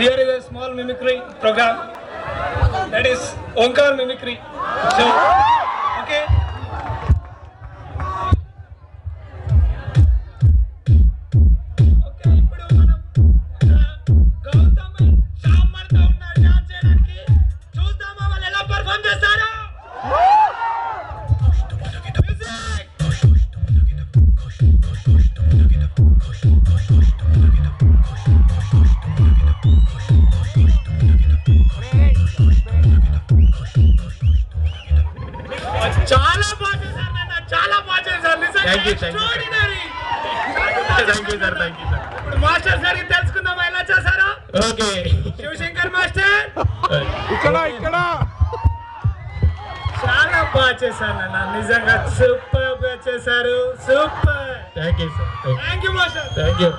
Here is a small mimicry program. That is Onkar mimicry. So, okay. Thank you, sir. Master sir, తెలుసుకుందామా ఎలా చేశారో? Okay. Shivshankar master ఇక్కడ చాలా బాగా చేశారు నాన్న, నిజంగా సూపర్ గా చేశారు. Super. Thank you, sir. Thank you master. Thank you.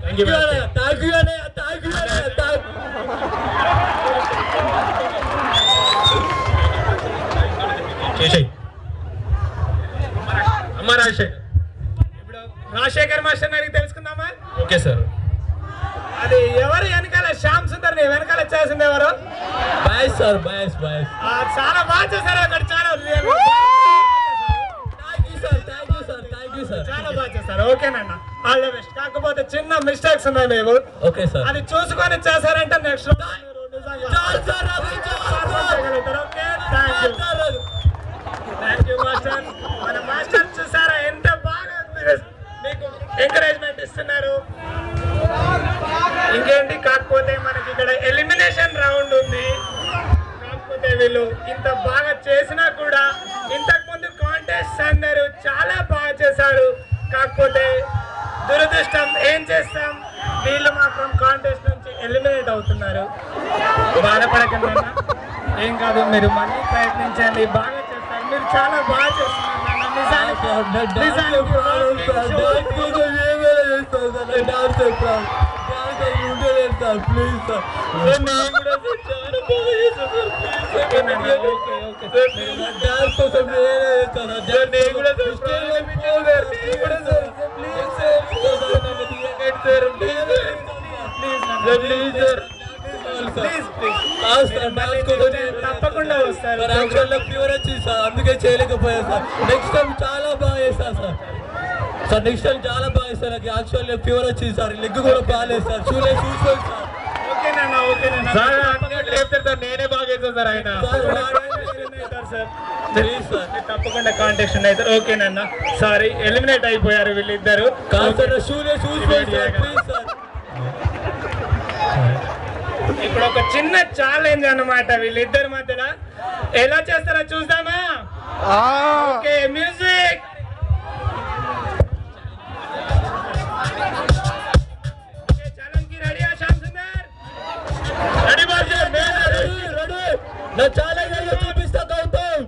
Thank you, master. Thank you చేసేయ్. అమ్మ రాజశేఖర్. ఇప్పుడు రాజశేఖర్ మాస్టర్ గారికి తెలుసుకుందామా? Okay sir. అది ఎవరు వెనకాల శ్యామ్ సుందర్ ని వెనకాల చేసింది ఎవరు? Boys sir, boys. చాలా బాగా చేశారు. అక్కడ చాలా చాలా బాగా చేశారు. ఓకేనన్నా, ఆల్ ది బెస్ట్. కాకపోతే చిన్న మిస్టేక్స్ ఉన్నాయి మేము. Okay sir. అది చూసుకొని చేశారంటే నెక్స్ట్ థ్యాంక్ యూ మాస్టర్. మన మాస్టర్ చూసారా ఎంత బాగా మీకు ఎంకరేజ్మెంట్ ఇస్తున్నారు. ఇంకేంటి, కాకపోతే మనకి ఇక్కడ ఎలిమినేషన్ రౌండ్ ఉంది. కాకపోతే వీళ్ళు ఇంత బాగా చేసినా కూడా ఇంతకు ముందు కాంటెస్ట్ అందరూ చాలా బాగా చేశారు. కాకపోతే దురదృష్టం, ఏం చేస్తాం, వీళ్ళు మాత్రం కాంటెస్ట్ నుంచి ఎలిమినేట్ అవుతున్నారు. బాధపడకండి, ఏం కాదు, మీరు మళ్ళీ ప్రయత్నించండి, బాగా చేస్తారు. మీరు చాలా బాగా చేస్తున్నారు. తప్పకుండా వస్తారు. ఫీవర్ వచ్చింది సార్, అందుకే చేయలేకపోయాను సార్. నెక్స్ట్ టైం చాలా బాగా చేస్తాను సార్. నెక్స్ట్ టైం చాలా బాగా చేస్తాను. నాకు యాక్చువల్లీ ఫీవర్ వచ్చింది సార్, లెగ్ కూడా బాగాలేదు సార్. చూసుకోండి సార్. ఓకేనా సార్, నేనే బాగా చేస్తాను సార్. ఆయన తప్పకుండా కాంటెక్షన్ అవుతారు. ఓకేనన్నా, సారీ, ఎలిమినేట్ అయిపోయారు వీళ్ళిద్దరు. ఇప్పుడు ఒక చిన్న ఛాలెంజ్ అన్నమాట వీళ్ళిద్దరి మధ్యలో. ఎలా చేస్తారో చూద్దామా? Okay, music. ఛాలెంజ్ కి రెడీయా శ్యామ్ సుందర్? రెడీ బాజే, నా ఛాలెంజ్ అయ్యో చూపిస్తా. Gautam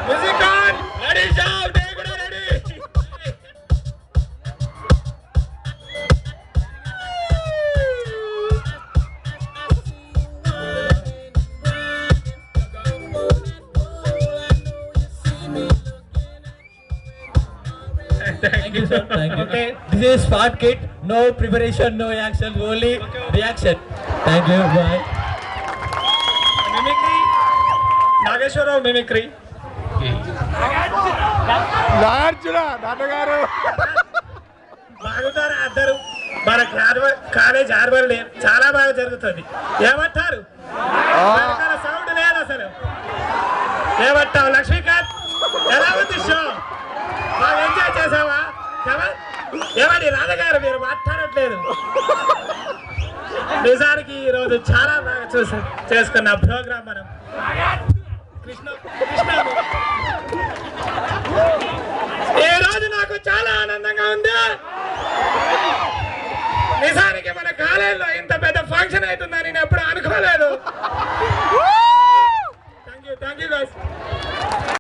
music on. Ready Shyam, నేను కూడా ready. Thank you, sir. Thank you. Okay. This is Fat Kit. No preparation, no action, only reaction. Thank you. Bye. Mimicry, Nageswara Rao mimicry. నాన్నగారు బాగుతారు అందరు. మన కాలేజ్ ఆర్వల్ చాలా బాగా జరుగుతుంది. ఏమంటారు? సౌండ్ లేదు అసలు. ఏమంటావు లక్ష్మీకాంత్? ఎలా ఉంది షో? బాగా ఎంజాయ్ చేసావా? ఏమండి రాధగారు, మీరు మాట్లాడట్లేదు. నిజానికి ఈరోజు చాలా బాగా చేసుకున్న ప్రోగ్రామ్ మనం. ఈ రోజు నాకు చాలా ఆనందంగా ఉంది. నిజానికి మన కాలేజీలో ఇంత పెద్ద ఫంక్షన్ అవుతుందని నేను ఎప్పుడు అనుకోలేదు. Thank you guys.